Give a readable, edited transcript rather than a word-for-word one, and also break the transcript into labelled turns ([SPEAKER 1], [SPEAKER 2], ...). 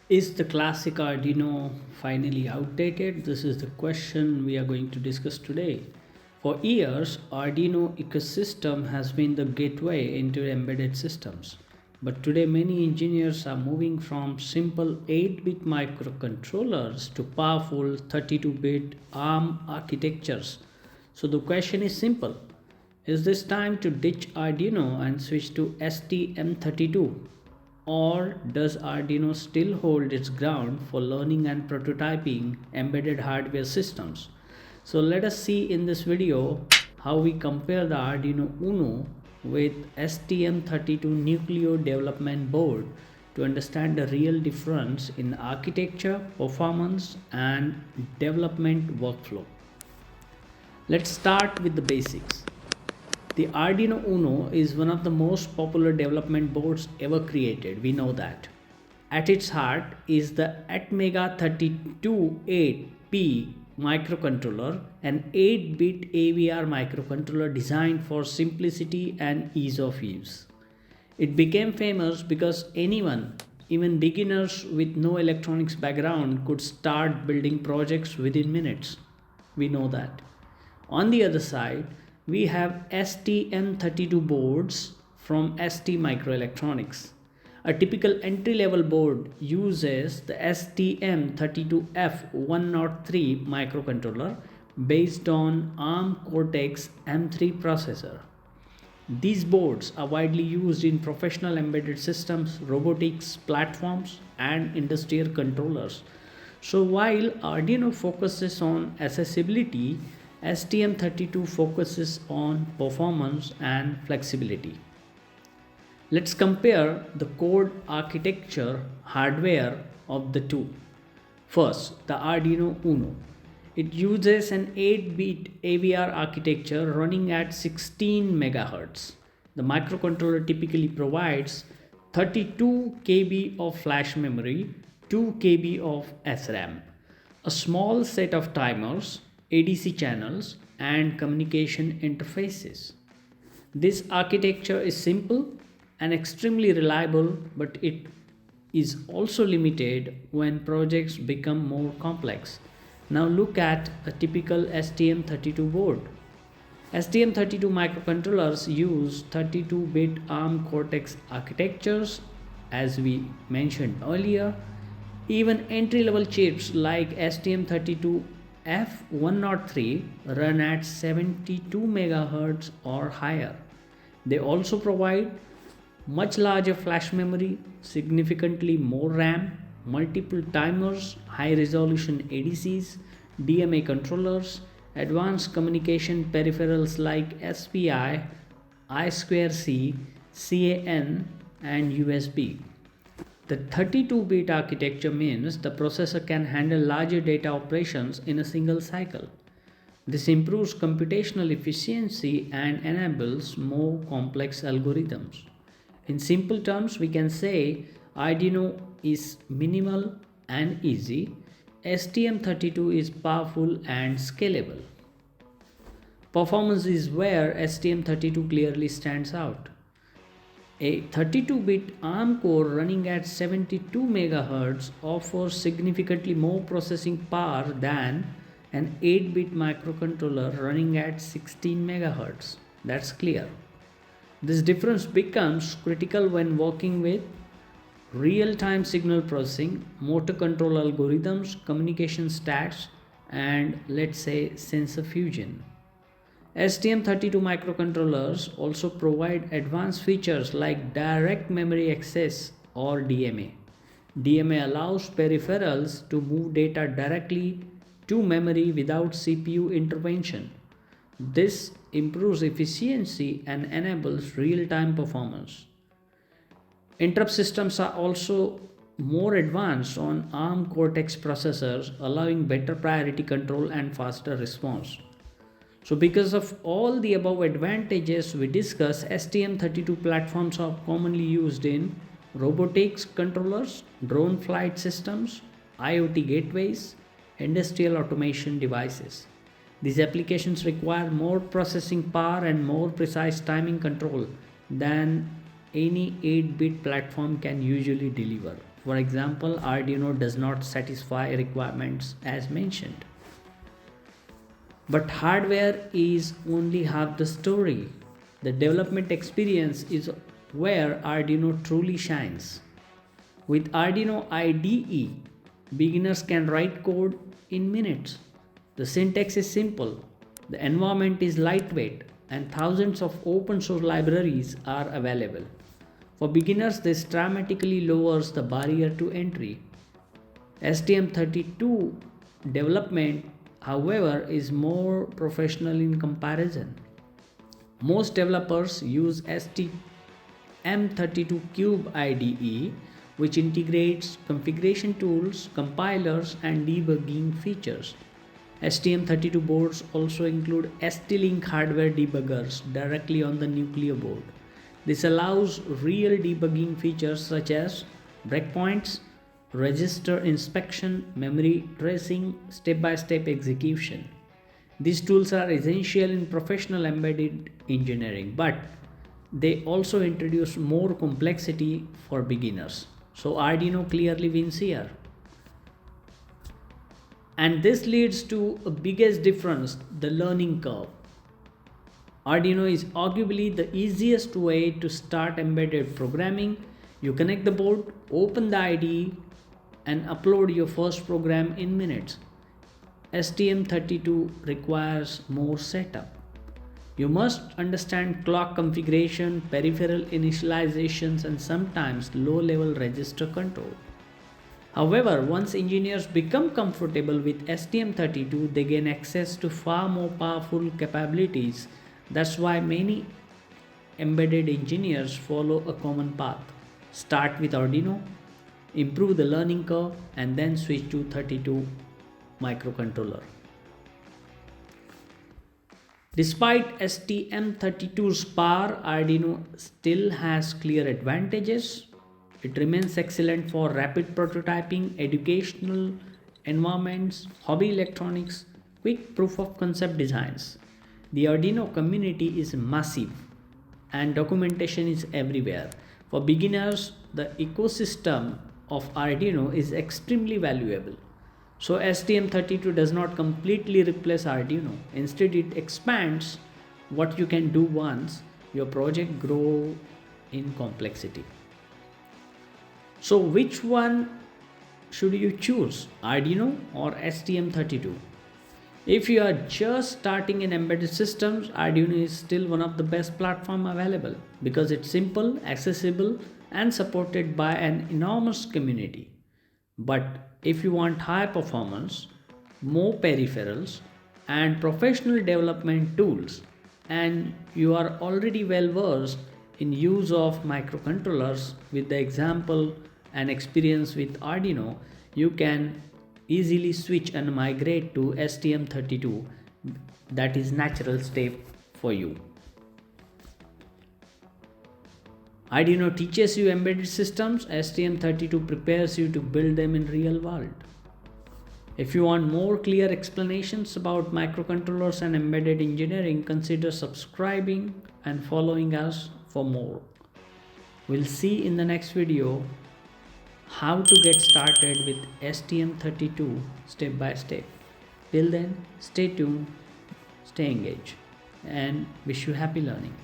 [SPEAKER 1] Is the classic Arduino finally outdated? This is the question we are going to discuss today. For years, Arduino ecosystem has been the gateway into embedded systems. But today many engineers are moving from simple 8-bit microcontrollers to powerful 32-bit ARM architectures. So the question is simple. Is this time to ditch Arduino and switch to STM32? Or does Arduino still hold its ground for learning and prototyping embedded hardware systems? So let us see in this video how we compare the Arduino Uno with STM32 Nucleo Development Board to understand the real difference in architecture, performance and development workflow. Let's start with the basics. The Arduino Uno is one of the most popular development boards ever created, we know that. At its heart is the Atmega 328P microcontroller, an 8-bit AVR microcontroller designed for simplicity and ease of use. It became famous because anyone, even beginners with no electronics background, could start building projects within minutes. We know that. On the other side, we have STM32 boards from ST Microelectronics. A typical entry-level board uses the STM32F103 microcontroller based on ARM Cortex-M3 processor. These boards are widely used in professional embedded systems, robotics platforms, and industrial controllers. So while Arduino focuses on accessibility, STM32 focuses on performance and flexibility. Let's compare the code architecture hardware of the two. First, the Arduino Uno. It uses an 8-bit AVR architecture running at 16 MHz. The microcontroller typically provides 32 KB of flash memory, 2 KB of SRAM, a small set of timers, ADC channels, and communication interfaces. This architecture is simple and extremely reliable, but it is also limited when projects become more complex. Now look at a typical STM32 board. STM32 microcontrollers use 32-bit ARM Cortex architectures, as we mentioned earlier. Even entry-level chips like STM32 F103 run at 72 MHz or higher. They also provide much larger flash memory, significantly more RAM, multiple timers, high resolution ADCs, DMA controllers, advanced communication peripherals like SPI, I2C, CAN, and USB. The 32-bit architecture means the processor can handle larger data operations in a single cycle. This improves computational efficiency and enables more complex algorithms. In simple terms, we can say Arduino is minimal and easy. STM32 is powerful and scalable. Performance is where STM32 clearly stands out. A 32-bit ARM core running at 72 MHz offers significantly more processing power than an 8-bit microcontroller running at 16 MHz. That's clear. This difference becomes critical when working with real-time signal processing, motor control algorithms, communication stacks, and let's say sensor fusion. STM32 microcontrollers also provide advanced features like direct memory access or DMA. DMA allows peripherals to move data directly to memory without CPU intervention. This improves efficiency and enables real-time performance. Interrupt systems are also more advanced on ARM Cortex processors, allowing better priority control and faster response. So because of all the above advantages we discuss, STM32 platforms are commonly used in robotics controllers, drone flight systems, IoT gateways, industrial automation devices. These applications require more processing power and more precise timing control than any 8-bit platform can usually deliver. For example, Arduino does not satisfy requirements as mentioned. But hardware is only half the story. The development experience is where Arduino truly shines. With Arduino IDE, beginners can write code in minutes. The syntax is simple, the environment is lightweight, and thousands of open source libraries are available. For beginners, this dramatically lowers the barrier to entry. STM32 development, however, is more professional in comparison. Most developers use STM32 Cube IDE, which integrates configuration tools, compilers, and debugging features. STM32 boards also include ST-Link hardware debuggers directly on the Nucleo board. This allows real debugging features such as breakpoints, register inspection, memory tracing, step-by-step execution. These tools are essential in professional embedded engineering, but they also introduce more complexity for beginners. So Arduino clearly wins here. And this leads to a biggest difference, the learning curve. Arduino is arguably the easiest way to start embedded programming. You connect the board, open the IDE, and upload your first program in minutes. STM32 requires more setup. You must understand clock configuration, peripheral initializations, and sometimes low-level register control. However, once engineers become comfortable with STM32, they gain access to far more powerful capabilities. That's why many embedded engineers follow a common path. Start with Arduino, improve the learning curve, and then switch to 32 microcontroller. Despite STM32's power, Arduino still has clear advantages. It remains excellent for rapid prototyping, educational environments, hobby electronics, quick proof of concept designs. The Arduino community is massive and documentation is everywhere. For beginners, the ecosystem of Arduino is extremely valuable. So STM32 does not completely replace Arduino. Instead, it expands what you can do once your project grows in complexity. So which one should you choose, Arduino or STM32? If you are just starting in embedded systems, Arduino is still one of the best platforms available because it's simple, accessible, and supported by an enormous community. But if you want high performance, more peripherals, and professional development tools, and you are already well versed in use of microcontrollers with the example and experience with Arduino, you can easily switch and migrate to STM32. That is natural step for you. Arduino teaches you embedded systems, STM32 prepares you to build them in real world. If you want more clear explanations about microcontrollers and embedded engineering, consider subscribing and following us for more. We'll see in the next video how to get started with STM32 step by step. Till then, stay tuned, stay engaged, and wish you happy learning.